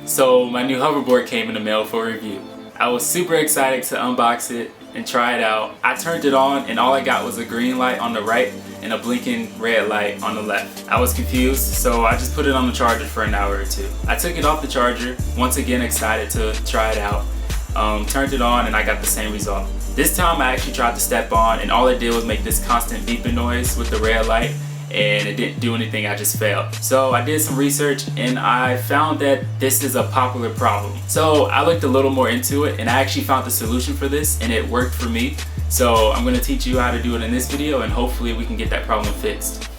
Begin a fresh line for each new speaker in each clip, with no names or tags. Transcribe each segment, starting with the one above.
So my new hoverboard came in the mail for review. I was super excited to unbox it and try it out. I turned it on and all I got was a green light on the right and a blinking red light on the left. I was confused, so I just put it on the charger for an hour or two. I took it off the charger, once again excited to try it out. Turned it on and I got the same result. This time I actually tried to step on and all it did was make this constant beeping noise with the red light, and it didn't do anything, I just failed. So I did some research and I found that this is a popular problem. So I looked a little more into it and I actually found the solution for this and it worked for me. So I'm gonna teach you how to do it in this video and hopefully we can get that problem fixed.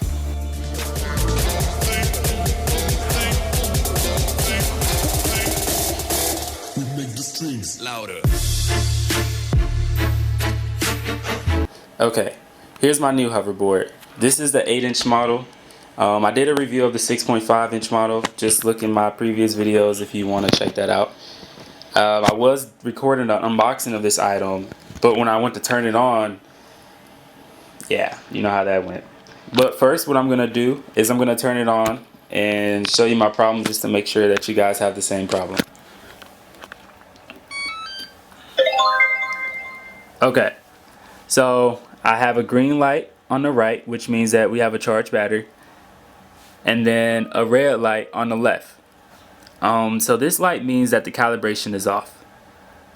We make the strings louder.
Okay, here's my new hoverboard. This is the 8-inch model. I did a review of the 6.5-inch model. Just look in my previous videos if you want to check that out. I was recording an unboxing of this item, but when I went to turn it on, yeah, you know how that went. But first, what I'm going to do is I'm going to turn it on and show you my problem just to make sure that you guys have the same problem. Okay, so I have a green light on the right, which means that we have a charged battery, and then a red light on the left. So this light means that the calibration is off.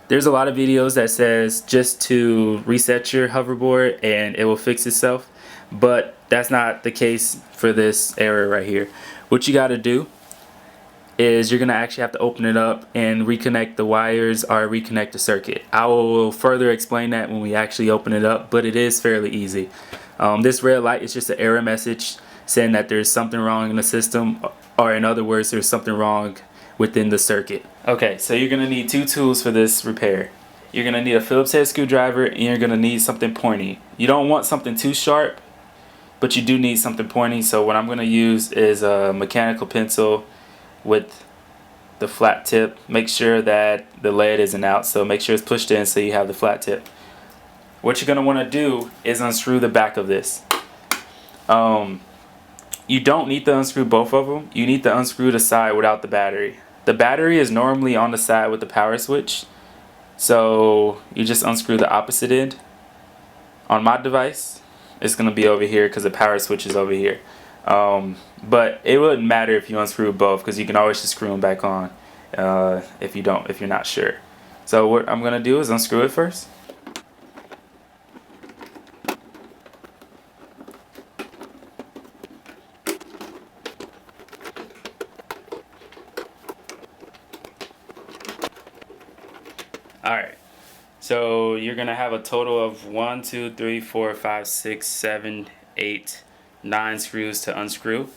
There's a lot of videos that says just to reset your hoverboard and it will fix itself, but that's not the case for this error right here. What you got to do is you're gonna actually have to open it up and reconnect the wires or reconnect the circuit. I will further explain that when we actually open it up, but it is fairly easy. This red light is just an error message saying that there's something wrong in the system, or in other words, there's something wrong within the circuit. Okay, so you're gonna need two tools for this repair. You're gonna need a Phillips head screwdriver and you're gonna need something pointy. You don't want something too sharp, but you do need something pointy. So what I'm gonna use is a mechanical pencil with the flat tip. Make sure that the lead isn't out, so make sure it's pushed in so you have the flat tip. What you're going to want to do is unscrew the back of this. You don't need to unscrew both of them. You need to unscrew the side without the battery. The battery is normally on the side with the power switch, so you just unscrew the opposite end. On my device, it's going to be over here because the power switch is over here. But it wouldn't matter if you unscrew both because you can always just screw them back on if you're not sure. So what I'm going to do is unscrew it first. Alright, so you're going to have a total of 1, 2, 3, 4, 5, 6, 7, 8, 9 screws to unscrew.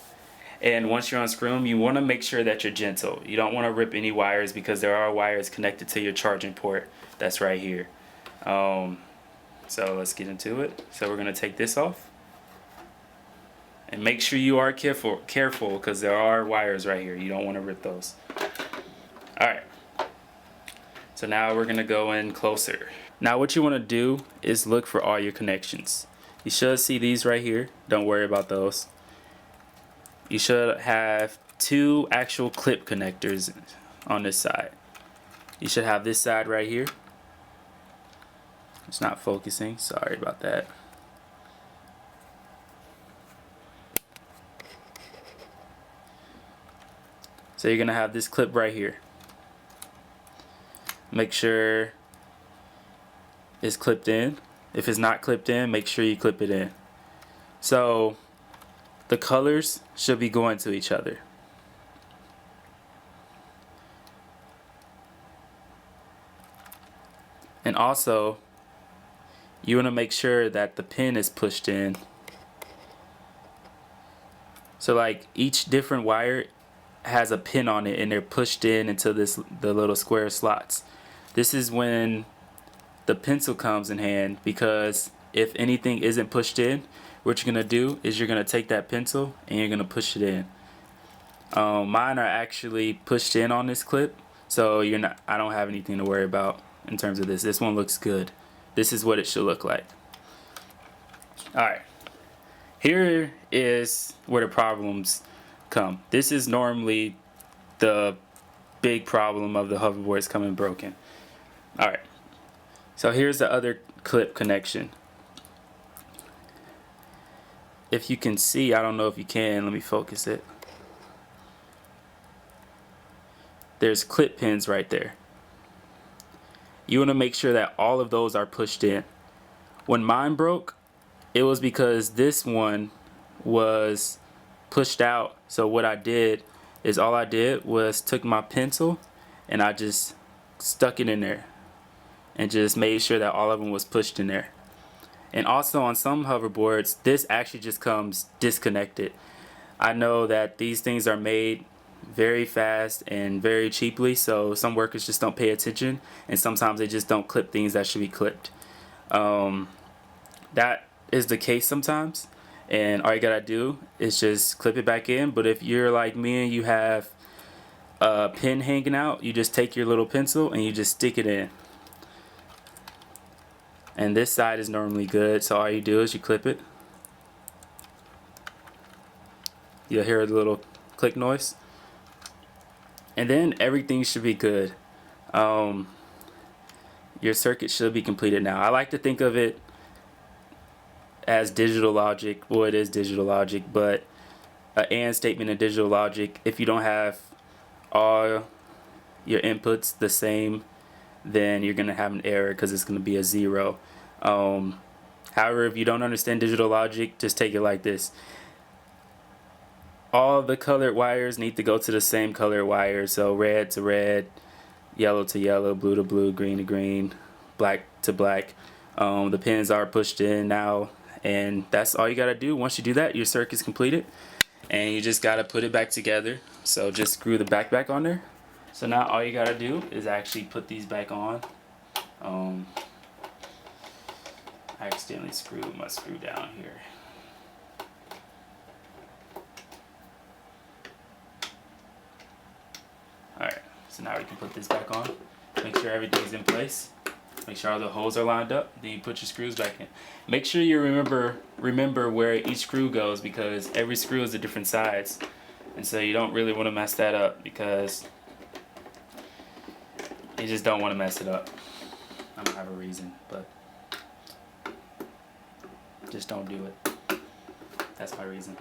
And once you unscrew them, you want to make sure that you're gentle. You don't want to rip any wires because there are wires connected to your charging port that's right here. So let's get into it. So we're going to take this off. And make sure you are careful because there are wires right here. You don't want to rip those. Alright. So now we're going to go in closer. Now what you want to do is look for all your connections. You should see these right here. Don't worry about those. You should have two actual clip connectors on this side. You should have this side right here. It's not focusing. Sorry about that. So you're going to have this clip right here. Make sure it's clipped in. If it's not clipped in, make sure you clip it in. So the colors should be going to each other. And also, you want to make sure that the pin is pushed in. So like each different wire has a pin on it and they're pushed in into the little square slots. This is when the pencil comes in hand, because if anything isn't pushed in, what you're going to do is you're going to take that pencil and you're going to push it in. Mine are actually pushed in on this clip, so I don't have anything to worry about in terms of this. This one looks good. This is what it should look like. Alright, here is where the problems come. This is normally the big problem of the hoverboards coming broken. Alright, so here's the other clip connection. If you can see, I don't know if you can, let me focus it. There's clip pins right there. You want to make sure that all of those are pushed in. When mine broke, it was because this one was pushed out. So what I did is all I did was took my pencil and I just stuck it in there and just made sure that all of them was pushed in there. And also on some hoverboards, this actually just comes disconnected. I know that these things are made very fast and very cheaply, so some workers just don't pay attention, and sometimes they just don't clip things that should be clipped. That is the case sometimes, and all you gotta do is just clip it back in. But if you're like me and you have a pin hanging out, you just take your little pencil and you just stick it in. And this side is normally good, so all you do is you clip it. You'll hear a little click noise. And then everything should be good. Your circuit should be completed now. I like to think of it as digital logic. Well, it is digital logic, but an AND statement in digital logic, if you don't have all your inputs the same, then you're going to have an error because it's going to be a 0. However, if you don't understand digital logic, just take it like this. All the colored wires need to go to the same color wire. So red to red, yellow to yellow, blue to blue, green to green, black to black. The pins are pushed in now, and that's all you got to do. Once you do that, your circuit's completed, and you just got to put it back together. So just screw the back on there. So now all you got to do is actually put these back on. I accidentally screwed my screw down here. Alright, so now we can put this back on. Make sure everything's in place. Make sure all the holes are lined up. Then you put your screws back in. Make sure you remember where each screw goes, because every screw is a different size. And so you don't really want to mess that up, because you just don't want to mess it up. I don't have a reason, but just don't do it. That's my reason.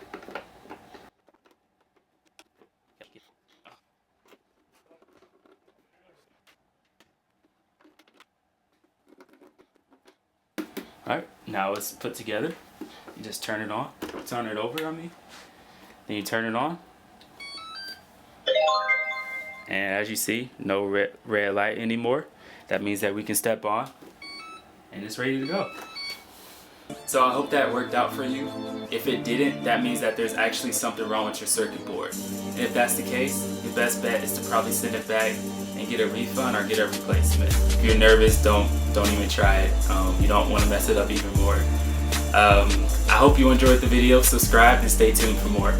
Alright, now it's put together. You just turn it on. Turn it over, Then you turn it on. And as you see, no red light anymore. That means that we can step on and it's ready to go. So I hope that worked out for you. If it didn't, that means that there's actually something wrong with your circuit board. And if that's the case, your best bet is to probably send it back and get a refund or get a replacement. If you're nervous, don't even try it. You don't want to mess it up even more. I hope you enjoyed the video. Subscribe and stay tuned for more.